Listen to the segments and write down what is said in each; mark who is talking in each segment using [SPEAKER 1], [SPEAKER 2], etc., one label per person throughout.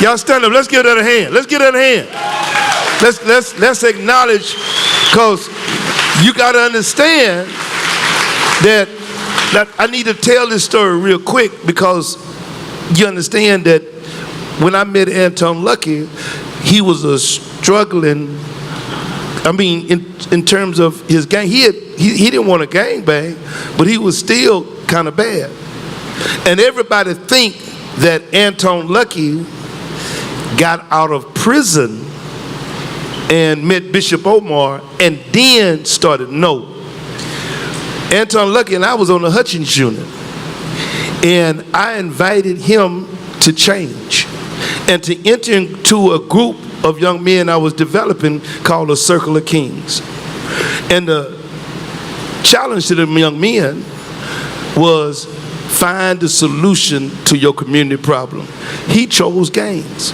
[SPEAKER 1] Y'all stand up. Let's give that a hand. Let's give that a hand. Let's acknowledge, because you got to understand that I need to tell this story real quick, because you understand that when I met Anton Lucky, he was a struggling, I mean, in terms of his gang, he didn't want to gang bang, but he was still kind of bad. And everybody think that Anton Lucky got out of prison and met Bishop Omar and then started. No. Anton Lucky and I was on the Hutchins unit, and I invited him to change and to enter into a group of young men I was developing called the Circle of Kings. And the challenge to them young men was find the solution to your community problem. He chose gangs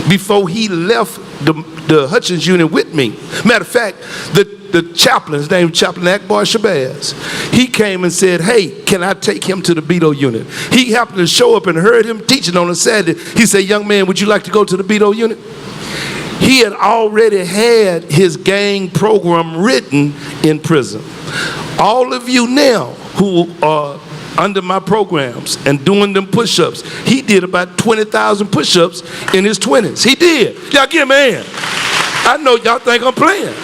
[SPEAKER 1] before he left the Hutchins unit with me. Matter of fact, the chaplain, his name was Chaplain Akbar Shabazz, he came and said, hey, can I take him to the Beto unit? He happened to show up and heard him teaching on a Saturday. He said, young man, would you like to go to the Beto unit? He had already had his gang program written in prison. All of you now who are under my programs and doing them push-ups, he did about 20,000 push-ups in his 20s. He did. Y'all give him a hand. I know y'all think I'm playing.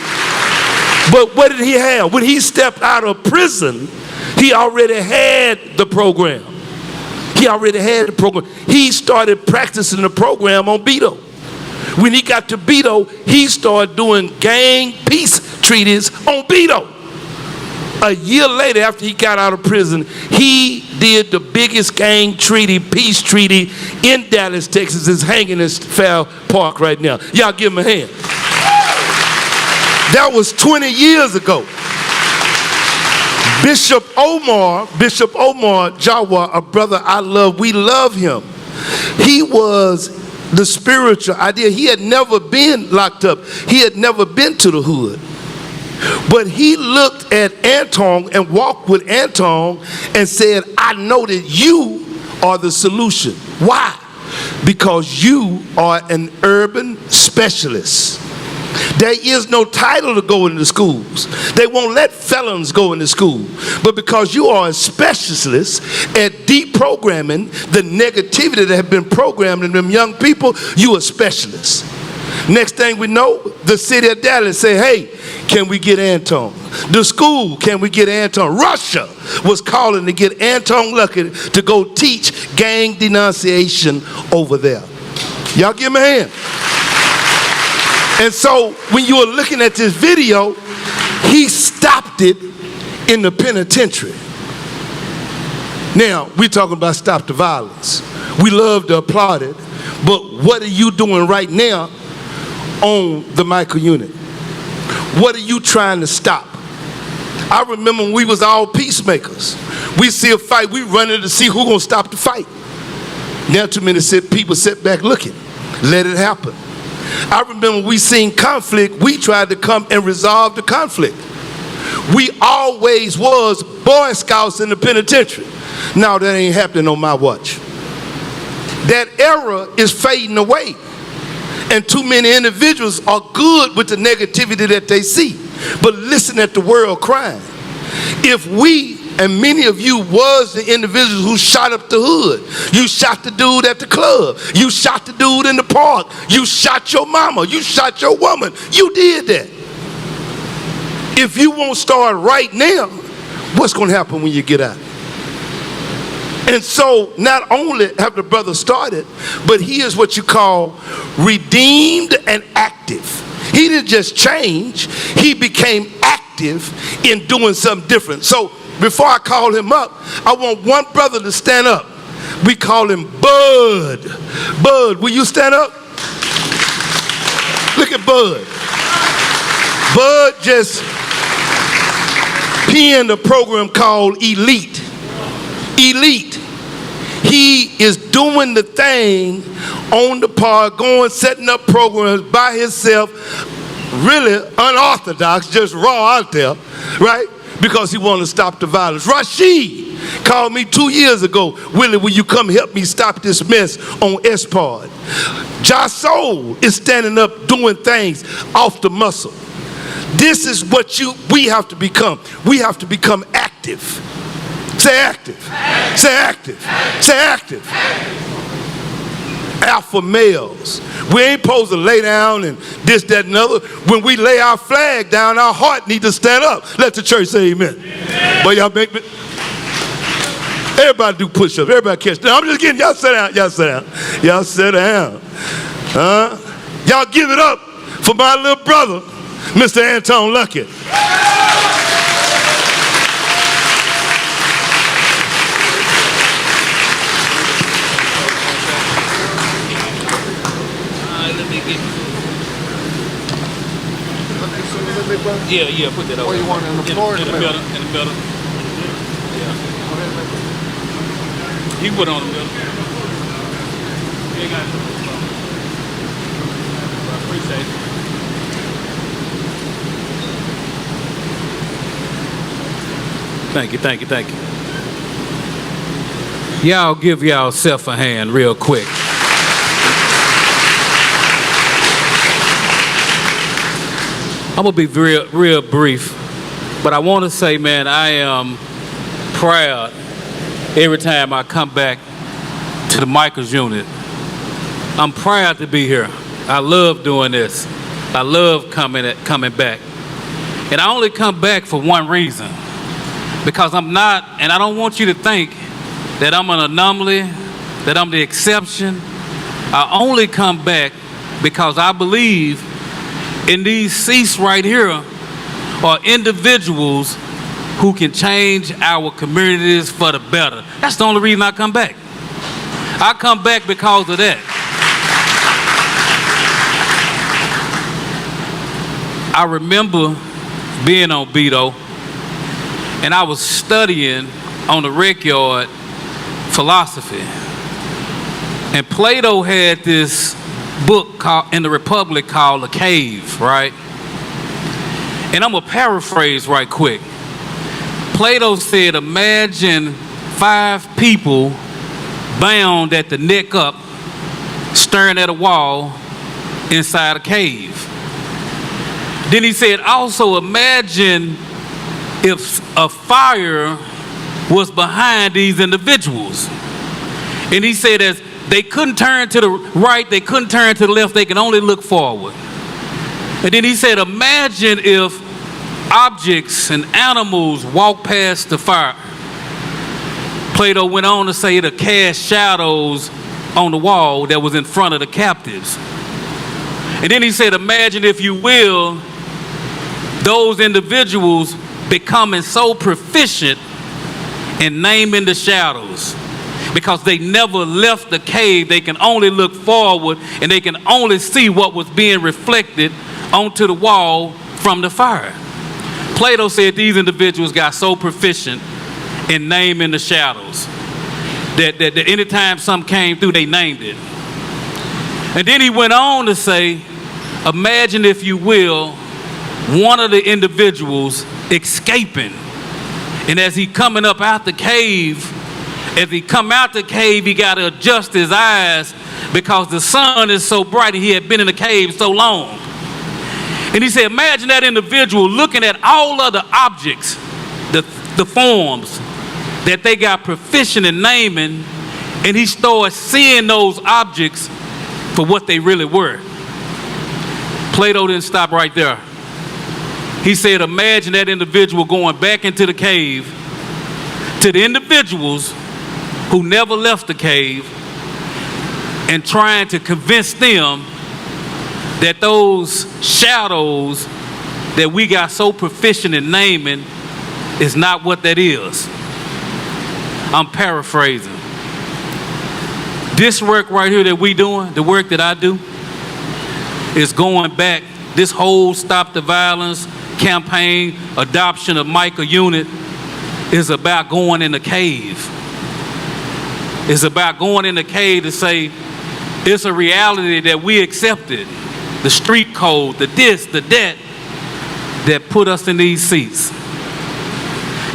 [SPEAKER 1] But what did he have? When he stepped out of prison, he already had the program. He already had the program. He started practicing the program on Beto. When he got to Beto, he started doing gang peace treaties on Beto. A year later, after he got out of prison, he did the biggest gang treaty, peace treaty in Dallas, Texas. It's hanging in Fowl Park right now. Y'all give him a hand. That was 20 years ago. Bishop Omar Jawar, a brother I love, we love him. He was the spiritual idea. He had never been locked up. He had never been to the hood. But he looked at Anton and walked with Anton and said, I know that you are the solution. Why? Because you are an urban specialist. There is no title to go into schools. They won't let felons go into school. But because you are a specialist at deprogramming the negativity that have been programmed in them young people, you are a specialist. Next thing we know, the city of Dallas say, hey, can we get Anton? The school, can we get Anton? Russia was calling to get Anton Lucky to go teach gang denunciation over there. Y'all give him a hand. And so when you were looking at this video, he stopped it in the penitentiary. Now, we're talking about stop the violence. We love to applaud it, but what are you doing right now on the micro unit? What are you trying to stop? I remember when we was all peacemakers. We see a fight, we run in to see who gonna stop the fight. Now too many people sit back looking. Let it happen. I remember we seen conflict, we tried to come and resolve the conflict. We always was Boy Scouts in the penitentiary. Now that ain't happening on my watch. That era is fading away. And too many individuals are good with the negativity that they see. But listen at the world crying. If we, and many of you was the individuals who shot up the hood. You shot the dude at the club. You shot the dude in the park. You shot your mama. You shot your woman. You did that. If you won't start right now, what's going to happen when you get out? And so not only have the brother started, but he is what you call redeemed and active. He didn't just change, he became active in doing something different. So before I call him up, I want one brother to stand up. We call him Bud. Bud, will you stand up? Look at Bud. Bud just penned a program called Elite. Elite. He is doing the thing on the park, going, setting up programs by himself, really unorthodox, just raw out there, right? Because he wanted to stop the violence. Rashid, called me 2 years ago. Willie, will you come help me stop this mess on S-Pod? Josh Soul is standing up doing things off the muscle. This is what we have to become. We have to become active. Say active. Say active. Say active. Alpha males. We ain't supposed to lay down and this, that, and other. When we lay our flag down, our heart needs to stand up. Let the church say amen. But y'all make me. Everybody do push-ups. Everybody catch. Now, I'm just kidding. Y'all sit down. Y'all sit down. Y'all sit down. Y'all give it up for my little brother, Mr. Anton Lucky.
[SPEAKER 2] Yeah, put that over.
[SPEAKER 3] Where you want it, in the floor or
[SPEAKER 2] in the middle? In the middle. Yeah. You can put it on the middle. You got it. I appreciate it. Thank you. Y'all give y'allself a hand real quick. I'm gonna be real brief, but I want to say, man, I am proud every time I come back to the Michaels unit. I'm proud to be here. I love doing this. I love coming back. And I only come back for one reason, because I'm not, and I don't want you to think that I'm an anomaly, that I'm the exception. I only come back because I believe in these seats right here are individuals who can change our communities for the better. That's the only reason I come back. I come back because of that. I remember being on Beto, and I was studying on the rec yard philosophy. And Plato had this book called, in the Republic, called The Cave, right? And I'm gonna paraphrase right quick. Plato said, imagine 5 people bound at the neck up, staring at a wall inside a cave. Then he said, also imagine if a fire was behind these individuals. And he said, as they couldn't turn to the right, they couldn't turn to the left, they can only look forward. And then he said, imagine if objects and animals walk past the fire. Plato went on to say to cast shadows on the wall that was in front of the captives. And then he said, imagine, if you will, those individuals becoming so proficient in naming the shadows, because they never left the cave. They can only look forward, and they can only see what was being reflected onto the wall from the fire. Plato said these individuals got so proficient in naming the shadows that anytime something came through, they named it. And then he went on to say, imagine, if you will, one of the individuals escaping. And as he coming up out the cave, as he come out the cave, he got to adjust his eyes because the sun is so bright and he had been in the cave so long. And he said, imagine that individual looking at all of the objects, the forms that they got proficient in naming, and he started seeing those objects for what they really were. Plato didn't stop right there. He said, imagine that individual going back into the cave to the individuals who never left the cave and trying to convince them that those shadows that we got so proficient in naming is not what that is. I'm paraphrasing. This work right here that we doing, the work that I do, is going back. This whole Stop the Violence campaign, adoption of Micah unit, is about going in the cave. It's about going in the cave to say it's a reality that we accepted. The street code, the this, the that put us in these seats.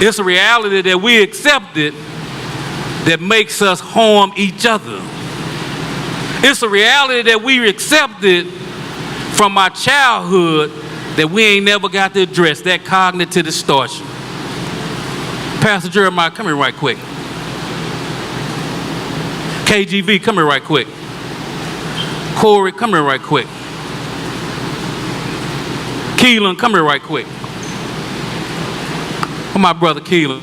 [SPEAKER 2] It's a reality that we accepted that makes us harm each other. It's a reality that we accepted from our childhood that we ain't never got to address, that cognitive distortion. Pastor Jeremiah, come here right quick. KGV, come here right quick. Corey, come here right quick. Keelan, come here right quick. Where my brother Keelan?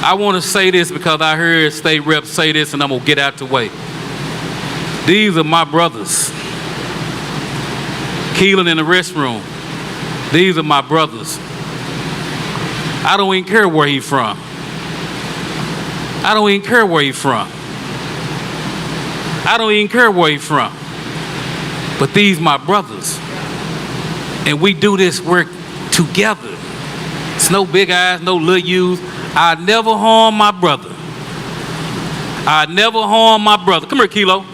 [SPEAKER 2] I want to say this because I heard state reps say this, and I'm going to get out the way. These are my brothers. Keelan in the restroom. These are my brothers. I don't even care where he's from. I don't even care where he's from. I don't even care where he's from. But these my brothers. And we do this work together. It's no big eyes, no little U's. I never harm my brother. I never harm my brother. Come here, Kilo.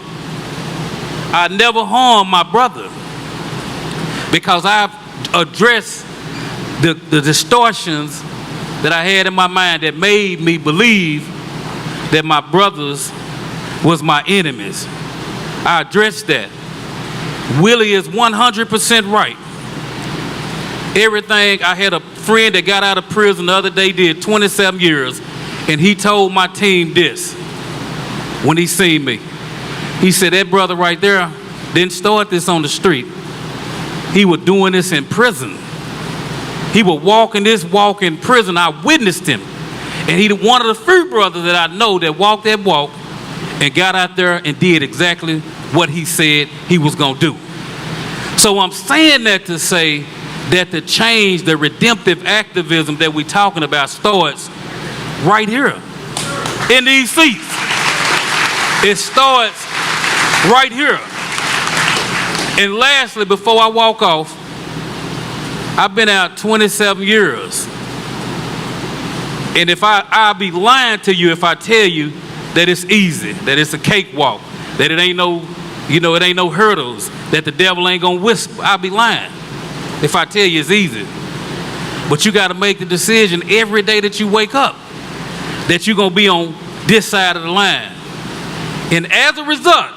[SPEAKER 2] I never harm my brother. Because I've addressed the distortions that I had in my mind that made me believe that my brothers was my enemies. I addressed that. Willie is 100% right. Everything, I had a friend that got out of prison the other day, did 27 years, and he told my team this when he seen me. He said, that brother right there didn't start this on the street. He was doing this in prison. He was walking this walk in prison. I witnessed him. And he one of the few brothers that I know that walked that walk and got out there and did exactly what he said he was going to do. So I'm saying that to say that the change, the redemptive activism that we're talking about starts right here in these seats. It starts right here. And lastly, before I walk off, I've been out 27 years. And if I'll be lying to you if I tell you that it's easy, that it's a cakewalk, that it ain't no, it ain't no hurdles, that the devil ain't gonna whisper. I'll be lying if I tell you it's easy. But you gotta make the decision every day that you wake up that you're gonna be on this side of the line. And as a result,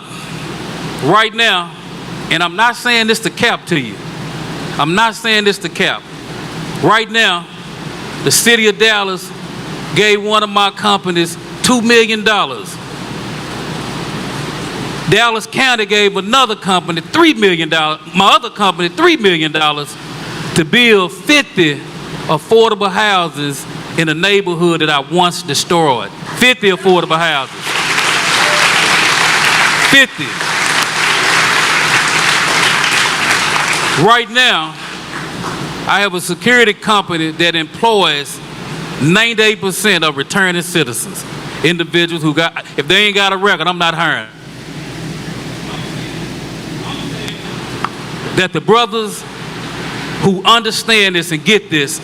[SPEAKER 2] right now, and I'm not saying this to cap to you. I'm not saying this to cap. Right now, the city of Dallas gave one of my companies $2 million. Dallas County gave another company $3 million, my other company $3 million to build 50 affordable houses in a neighborhood that I once destroyed. 50 affordable houses. 50. Right now, I have a security company that employs 98% of returning citizens. Individuals who got, if they ain't got a record, I'm not hiring. That the brothers who understand this and get this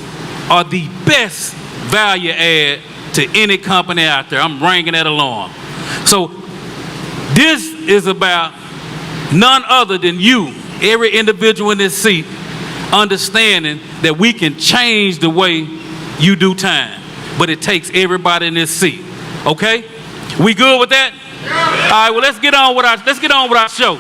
[SPEAKER 2] are the best value add to any company out there. I'm ringing that alarm. So this is about none other than you, every individual in this seat, understanding that we can change the way you do time, but it takes everybody in this seat. Okay? We good with that? Yeah. All right. Well, let's get on with our show.